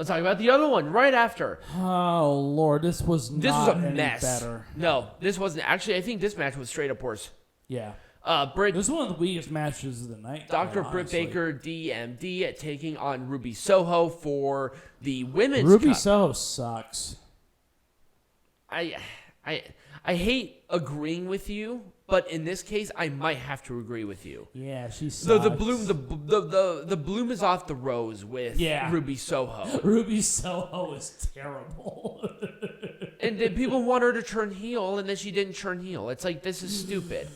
Let's talk about the other one right after. Oh, Lord. This was a any mess. better. No, this wasn't. Actually, I think this match was straight up worse. Yeah. Britt. This is one of the weakest matches of the night. Dr. Britt Baker, DMD, taking on Ruby Soho for the women's Ruby cup. Soho sucks. I hate agreeing with you, but in this case, I might have to agree with you. Yeah, she sucks. So the bloom is off the rose with Ruby Soho. Ruby Soho is terrible. And then people want her to turn heel, and then she didn't turn heel. It's like, this is stupid.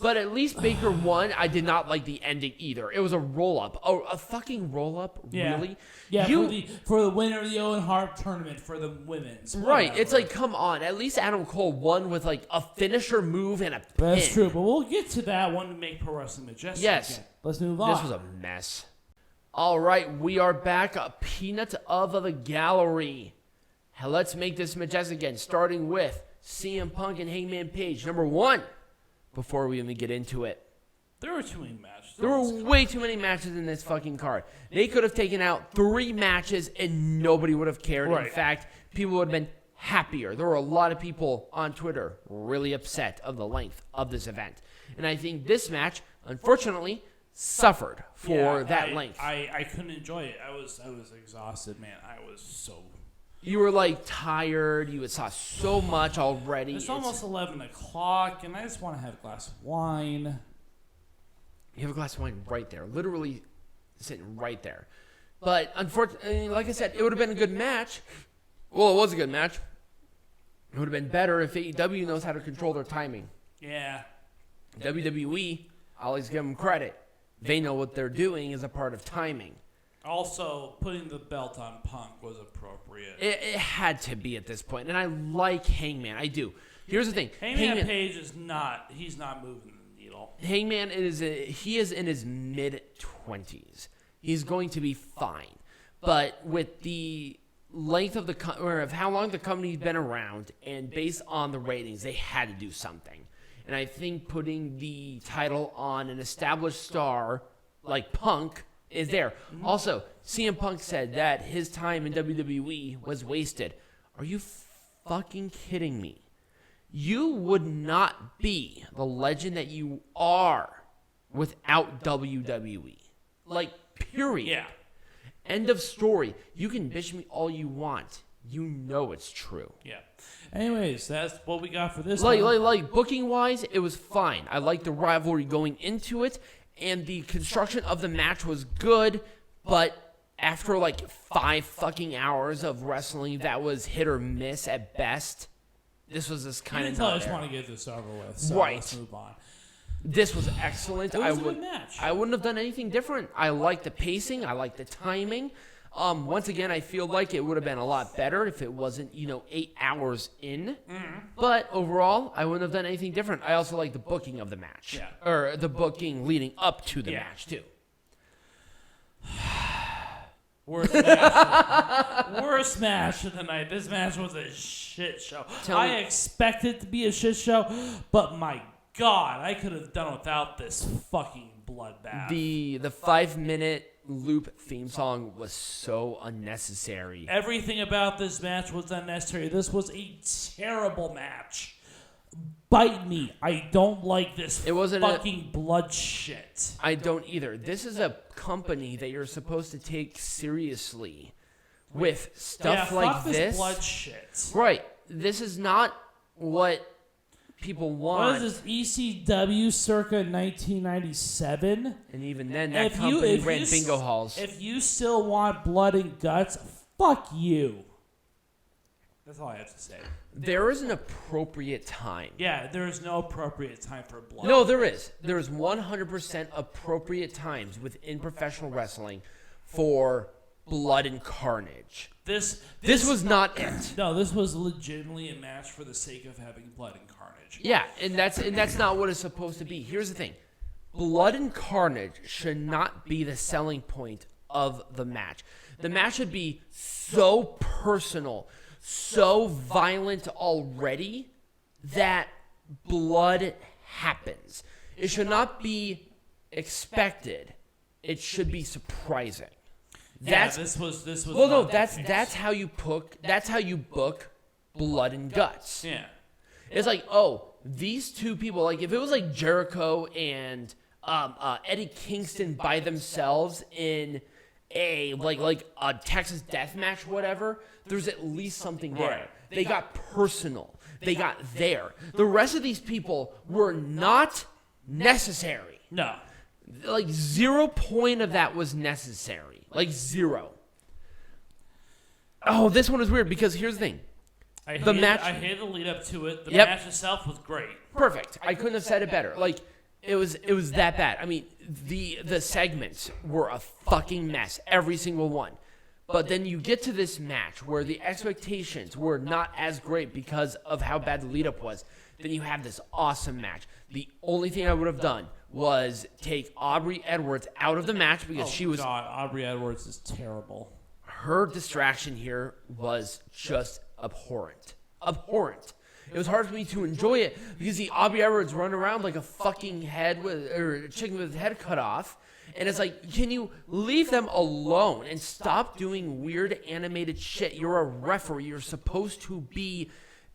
But at least Baker won. I did not like the ending either. It was a roll-up. Oh, a fucking roll-up? Yeah. Really? Yeah, for the winner of the Owen Hart tournament for the women's. Right. Whatever. It's like, come on. At least Adam Cole won with like a finisher move and a pin. That's true, but we'll get to that one to make Pro Wrestling Majestic. Yes. Again. Let's move on. This was a mess. All right, we are back. A peanut of the gallery. Let's make this majestic again, starting with CM Punk and Hangman Page. Number 1. Before we even get into it. There were too many matches. There were way too many matches in this fucking card. They could have taken out 3 matches and nobody would have cared. Right. In fact, people would have been happier. There were a lot of people on Twitter really upset of the length of this event. And I think this match, unfortunately, suffered for that length. I couldn't enjoy it. I was exhausted, man. I was so... You were like tired. You saw so much already. It's almost 11 o'clock, and I just want to have a glass of wine. You have a glass of wine right there, literally sitting right there. But unfortunately, like I said, it would have been a good match. Well, it was a good match. It would have been better if AEW knows how to control their timing. Yeah. WWE, I always give them credit. They know what they're doing as a part of timing. Also, putting the belt on Punk was appropriate. It had to be at this point, and I like Hangman. I do. Here's the thing: Hangman Page is not. He's not moving the needle. Hangman he is in his mid-20s. He's going to be fine, but with the length of of how long the company's been around, and based on the ratings, they had to do something. And I think putting the title on an established star like Punk is there. Also, CM Punk said that his time in WWE was wasted. Are you fucking kidding me? You would not be the legend that you are without WWE. Like, period. Yeah. End of story. You can bitch me all you want. You know it's true. Yeah. Anyways, that's what we got for this one. one. Like booking-wise, it was fine. I liked the rivalry going into it. And the construction of the match was good, but after like 5 fucking hours of wrestling that was hit or miss at best, this was just kind of not I just want to get this over with. So right. Let's move on. This was excellent. It was a good match. I wouldn't have done anything different. I like the pacing. I like the timing. Once again, I feel like it would have been a lot better if it wasn't, 8 hours in. Mm-hmm. But overall, I wouldn't have done anything different. I also like the booking of the match. Yeah. Or the booking leading up to the match, too. Worst match of the night. This match was a shit show. I expected it to be a shit show, but my God, I could have done without this fucking bloodbath. The 5-minute loop theme song was so unnecessary. Everything about this match was unnecessary. This was a terrible match. Bite me. I don't like this fucking blood shit. I don't either. This is a company that you're supposed to take seriously with stuff like fuck this blood shit. Right. This is not what people want. What is this, ECW circa 1997? And even then, that company ran bingo halls. If you still want blood and guts, fuck you. That's all I have to say. There is an appropriate time. Yeah, there is no appropriate time for blood. No, there is. There is 100% appropriate times within professional wrestling for blood and carnage. This was not it. No, this was legitimately a match for the sake of having blood and carnage. Yeah, and that's not what it's supposed to be. Here's the thing. Blood and carnage should not be the selling point of the match. The match should be so personal, so violent already that blood happens. It should not be expected. It should be surprising. This was. Well, no, that's how you book Blood and Guts. Yeah. It's like, these two people, like if it was like Jericho and Eddie Kingston by themselves in a like a Texas death match, whatever, there's at least something there. Right. They got personal. They got there. The rest of these people were not necessary. No. Like 0 point of that was necessary. Like 0. Oh, this one is weird because here's the thing. I hated the lead up to it. The match itself was great. Perfect. I couldn't have said it better. Like it was that bad. I mean, the segments were a fucking mess, every single one. But then you get to this match where the expectations were not as great because of how bad the lead up was. Then you have this awesome match. The only thing I would have done was take Aubrey Edwards out of the match because she was. God, Aubrey Edwards is terrible. Her distraction here was just abhorrent. Abhorrent. It was hard for me to enjoy it because the Aubrey Edwards run around like a fucking chicken with his head cut off. And it's like, can you leave them alone and stop doing weird animated shit? You're a referee. You're supposed to be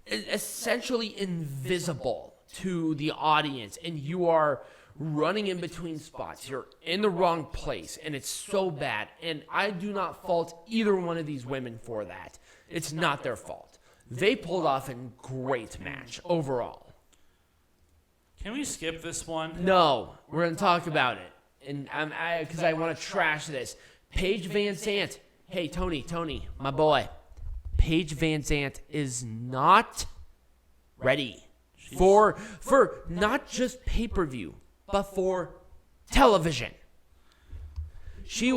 essentially invisible to the audience. And you are running in between spots. You're in the wrong place. And it's so bad. And I do not fault either one of these women for that. It's not their fault. They pulled off a great match overall. Can we skip this one? No. We're going to talk about it. And because I want to trash this. Paige Vanzant. Hey, Tony, my boy. Paige Vanzant is not ready for not just pay-per-view, but for television. She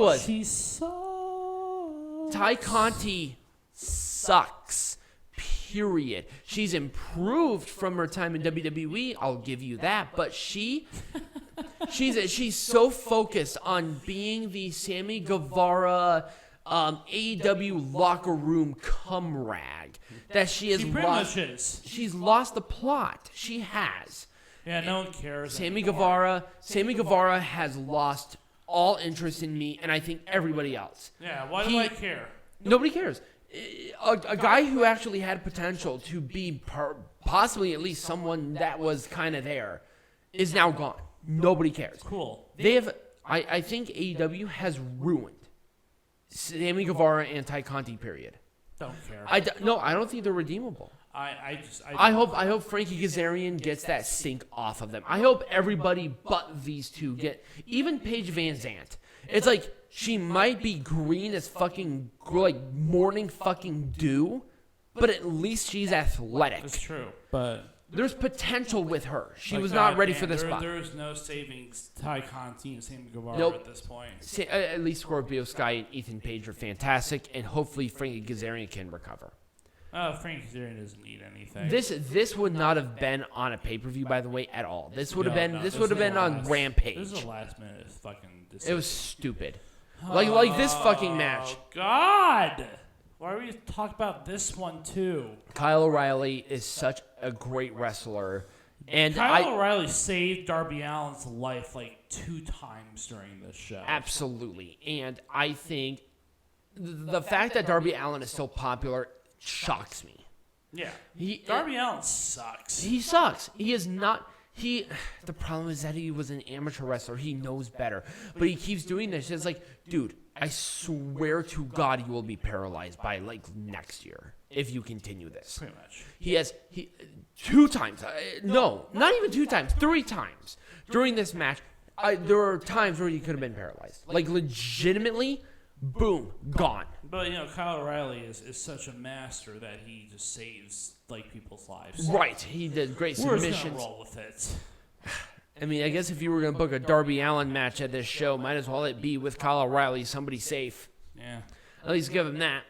sucks. Ty Conti sucks. Period. She's improved from her time in WWE. I'll give you that. But she's so focused on being the Sammy Guevara AEW locker room cum rag that she's lost the plot. She has. Yeah, no one cares. Sammy Guevara has lost all interest in me, and I think everybody else. Yeah, why do I care? Nobody cares. A guy who actually had potential to be possibly at least someone that was kind of there is now gone. Nobody cares. Cool. I think AEW has ruined Sammy Guevara and Ty Conti, period. Don't care. I don't think they're redeemable. I hope Frankie Kazarian gets that stink off of them. I hope everybody but these two get, even Paige Vanzant. It's like she might be green as fucking like morning fucking dew, but at least she's athletic. That's true, but there's potential with her. She was not ready for this spot. There is no saving Ty Conti and Sammy Guevara at this point. At least Scorpio Sky and Ethan Page are fantastic, and hopefully Frankie Kazarian can recover. Frankie Kazarian doesn't need anything. This would not have been on a pay-per-view, by the way, at all. This would have been on Rampage. This is the last minute fucking decision. It was stupid. Like this fucking match. Oh God! Why are we talking about this one too? Kyle O'Reilly is such a great wrestler, and Kyle O'Reilly saved Darby Allin's life like 2 times during this show. Absolutely, and I think the fact that Darby Allin is so popular shocks me. Yeah, Darby Allin sucks. He sucks. He is not. The problem is that he was an amateur wrestler. He knows better, but he keeps doing this. It's like, dude, I swear to God, you will be paralyzed by like next year if you continue this. Pretty much. He 2 times. No, not even 2 times. 3 times during this match. There are times where he could have been paralyzed. Like legitimately, boom, gone. But Kyle O'Reilly is such a master that he just saves like people's lives. Right. He did great submissions. We're just gonna roll with it. I mean, I guess if you were going to book a Darby Allin match at this show, might as well it be with Kyle O'Reilly, somebody safe. Yeah. At least give him that.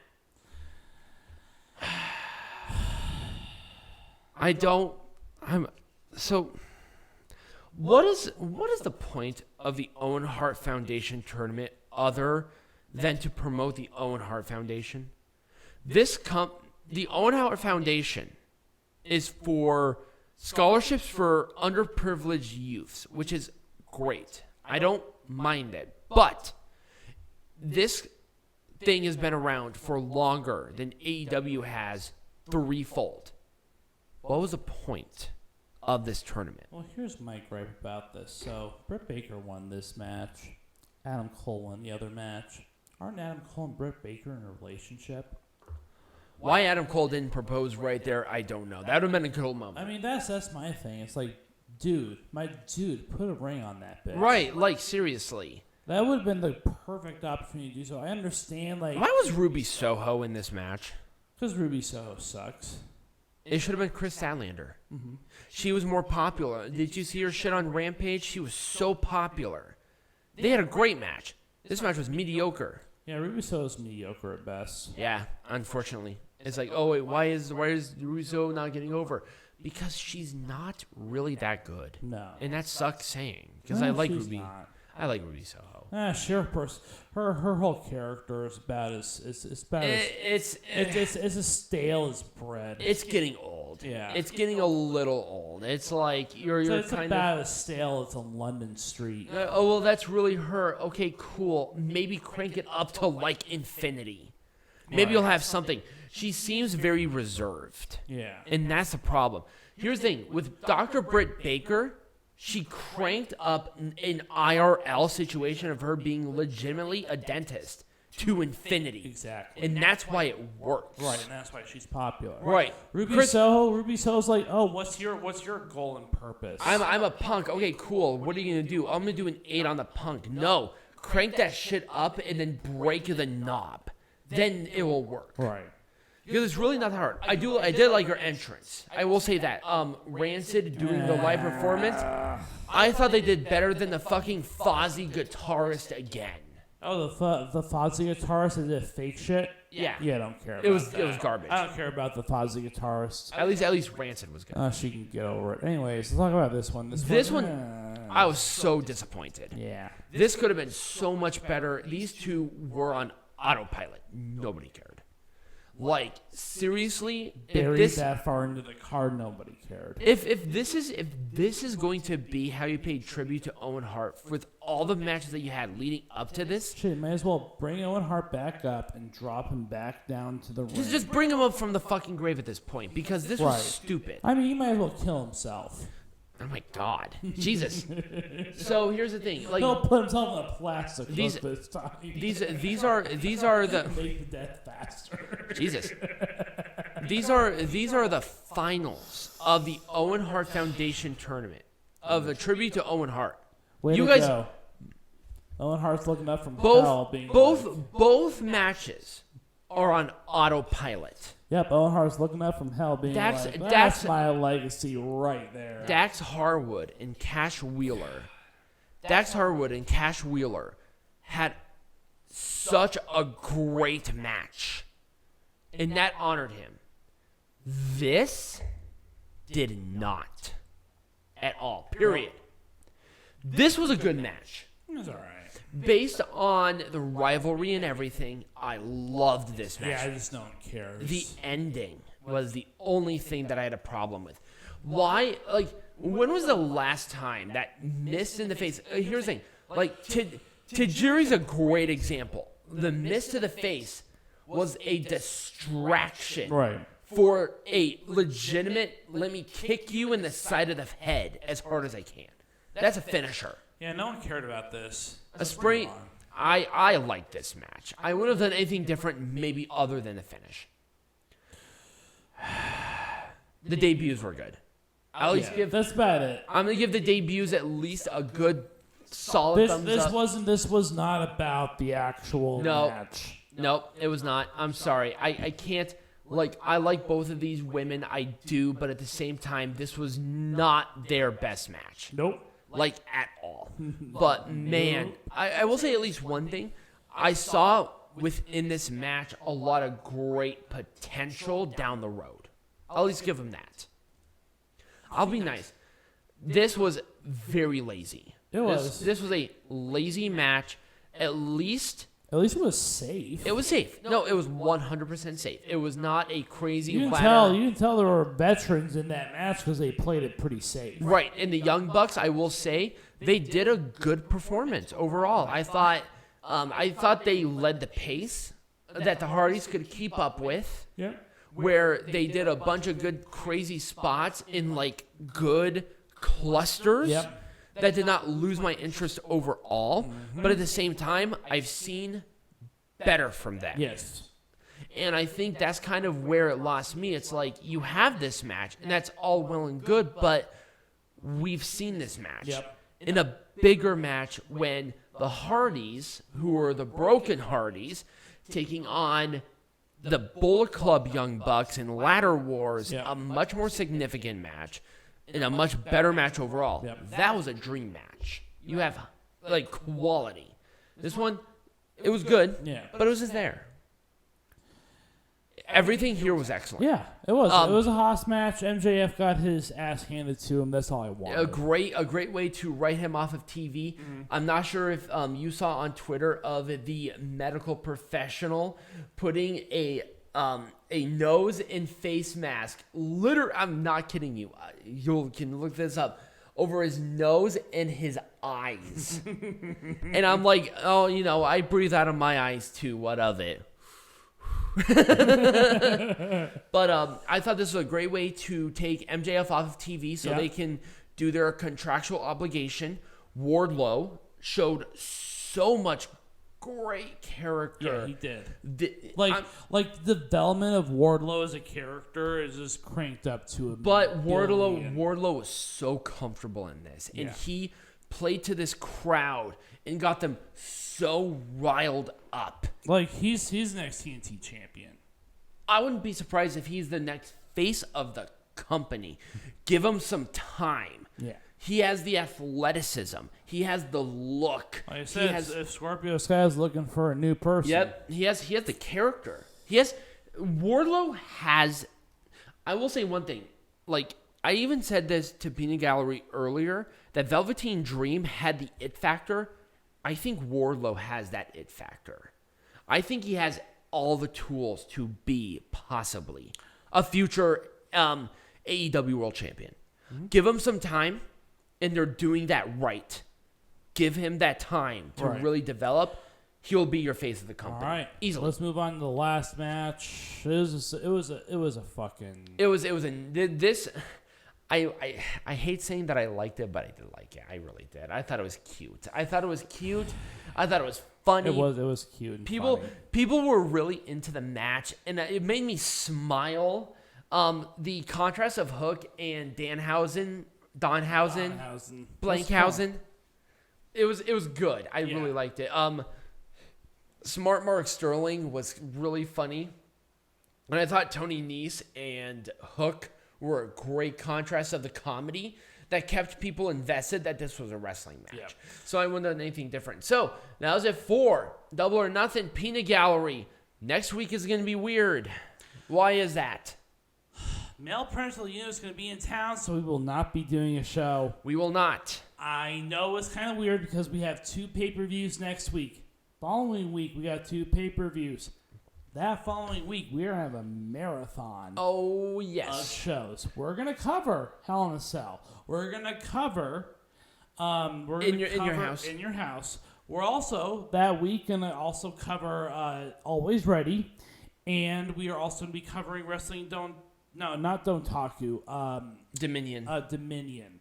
What is the point of the Owen Hart Foundation tournament other than to promote the Owen Hart Foundation? The Owen Hart Foundation is for scholarships for underprivileged youths, which is great. I don't mind it. But this thing has been around for longer than AEW has threefold. What was the point of this tournament? Well, here's my gripe about this. So, Britt Baker won this match. Adam Cole won the other match. Aren't Adam Cole and Britt Baker in a relationship? Why Adam Cole didn't propose right there, I don't know. That would have been a cool moment. I mean, that's my thing. It's like, dude, put a ring on that bitch. Right, like, seriously. That would have been the perfect opportunity to do so. I understand, like... Why was Ruby Soho in this match? Because Ruby Soho sucks. It should have been Chris Statlander. Mm-hmm. She was more popular. Did you see her shit on Rampage? She was so popular. They had a great match. This match was mediocre. Yeah, Ruby Soho's mediocre at best. Yeah, unfortunately. It's like, oh, wait, why is Ruby Soho not getting over? Because she's not really that good. No. And that sucks saying. Because I like Ruby. Not. I like Ruby Soho. Sure, her whole character is about as it's as stale as bread. It's getting old. Yeah, it's getting a little old. It's like it's kind about as stale as a London street. Oh well, that's really her. Okay, cool. Maybe crank it up to like infinity. Maybe you'll have something. She seems very reserved. Yeah, and that's the problem. Here's the thing with Dr. Britt Baker. She cranked up an IRL situation of her being legitimately a dentist to infinity. Exactly. And that's why it works. Right, and that's why she's popular. Right. Ruby Soho's like, oh, what's your goal and purpose? I'm a punk. Okay, cool. What are you going to do? I'm going to do an 8 on the punk. No. Crank that shit up and then break the knob. Then it will work. Right. Because it's really not hard. I did like her entrance. I will say that. Rancid doing the live performance, I thought they did better than the fucking Fozzy guitarist again. Oh, the Fozzy guitarist that did fake shit? Yeah. Yeah, I don't care about that. It was garbage. I don't care about the Fozzy guitarist. At least Rancid was good. She can get over it. Anyways, let's talk about this one. This one, I was so disappointed. Yeah. This could have been so much better. These two were on autopilot. Nobody cared. Like, seriously, buried that far into the card, nobody cared. If this is going to be how you pay tribute to Owen Hart with all the matches that you had leading up to this, shit, might as well bring Owen Hart back up and drop him back down to the ring. Just bring him up from the fucking grave at this point because this was stupid. I mean, he might as well kill himself. Oh my God, Jesus! So here's the thing: like, he'll put himself in a plastic. These are the make the death faster. Jesus. These are the finals of the Owen Hart Foundation tournament of the tribute to Owen Hart. You guys, go. Owen Hart's looking up from hell, being both matches are on autopilot. Yep, Owen Hart's looking up from hell, being that's my legacy right there. Dax Harwood and Cash Wheeler. Dax Harwood and Cash Wheeler had such a great match, and that honored him. This did not at all. Period. This was a good match. It was all right. Based on the rivalry and everything, I loved this match. Yeah, I just don't care. The ending was the only thing that I had a problem with. Why? Like, when was the last time that mist in the face? Here's the thing. Like, Tajiri's a great example. The mist to the face was a distraction. Right. For a legitimate, let me kick you in the side of the head as hard as I can. That's a finisher. Yeah, no one cared about this. A spray. I like this match. I would have done anything different, maybe other than the finish. The debuts were good. That's about it. I'm gonna give the debuts at least a good, solid thumbs up. This was not about the actual match. No, it was not. I'm sorry. I can't. Like, I like both of these women. I do, but at the same time, this was not their best match. Nope. Like, at all. But, man, I will say at least one thing. I saw within this match a lot of great potential down the road. I'll at least give them that. I'll be nice. This was very lazy. It was. This was a lazy match. At least it was safe. It was safe. No, it was 100% safe. It was not a crazy You can tell there were veterans in that match because they played it pretty safe. Right. And the Young Bucks, I will say, they did a good performance overall. I thought they led the pace. that the Hardys could keep up with. Yeah. Where they did a bunch of good, crazy spots in like good clusters that did not lose my interest overall. But at the same time, I've seen better from that. Yes. And I think that's kind of where it lost me. It's like you have this match, and that's all well and good, but we've seen this match in a bigger match when the Hardys, who are the Broken Hardys, taking on the Bullet Club Young Bucks in Ladder Wars, a much more significant match and a much better match overall. That was a dream match. You have like quality. This one, it was good, but it was just there. Everything here was excellent. Yeah, it was. It was a Haas match. MJF got his ass handed to him. That's all I wanted. A great way to write him off of TV. I'm not sure if you saw on Twitter of the medical professional putting a nose and face mask. Literally, I'm not kidding you. You can look this up. Over his nose and his eyes. And I'm like, oh, I breathe out of my eyes too. What of it? But I thought this was a great way to take MJF off of TV so they can do their contractual obligation. Wardlow showed so much great character. Yeah, he did. Like the development of Wardlow as a character is just cranked up to a But Wardlow was so comfortable in this, and he played to this crowd and got them so riled up. Like he's next TNT champion. I wouldn't be surprised if he's the next face of the company. Give him some time. Yeah. He has the athleticism. He has the look. Like I said, if Scorpio Sky is looking for a new person. Yep. He has the character. Wardlow has. I will say one thing. Like I even said this to Peanut Gallery earlier, that Velveteen Dream had the it factor. I think Wardlow has that it factor. I think he has all the tools to be possibly a future AEW World Champion. Give him some time, and they're doing that right. Give him that time to really develop. He'll be your face of the company. All right, easily. Let's move on to the last match. I hate saying that I liked it, but I did like it. I really did. I thought it was cute. I thought it was funny. It was cute. And people were really into the match, and it made me smile. The contrast of Hook and Danhausen, Blankhausen. It was good. I really liked it. Smart Mark Sterling was really funny, and I thought Tony Nese and Hook were a great contrast of the comedy that kept people invested that this was a wrestling match. Yep. So I wouldn't have done anything different. So that was it for Double or Nothing Peanut Gallery. Next week is going to be weird. Why is that? Male parental unit is going to be in town, so we will not be doing a show. We will not. I know it's kind of weird because we have 2 pay-per-views next week. Following week, we got 2 pay-per-views. That following week, we're going to have a marathon of shows. We're going to cover Hell in a Cell. We're going to cover... in your house. We're also, that week, going to also cover Always Ready. And we are also going to be covering Wrestling not Dontaku. Dominion. Dominion.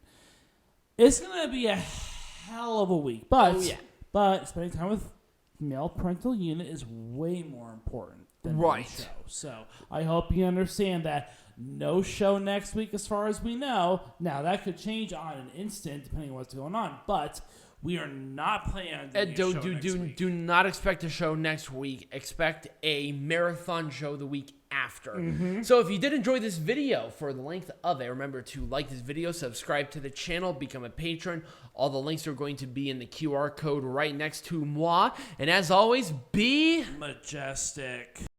It's going to be a hell of a week. But spending time with male parental unit is way more important than the show. So I hope you understand that. No show next week as far as we know. Now, that could change on an instant depending on what's going on. But we are not planning on doing a show next week. Do not expect a show next week. Expect a marathon show the week after. Mm-hmm. So if you did enjoy this video for the length of it, remember to like this video, subscribe to the channel, become a patron. All the links are going to be in the QR code right next to moi. And as always, be majestic.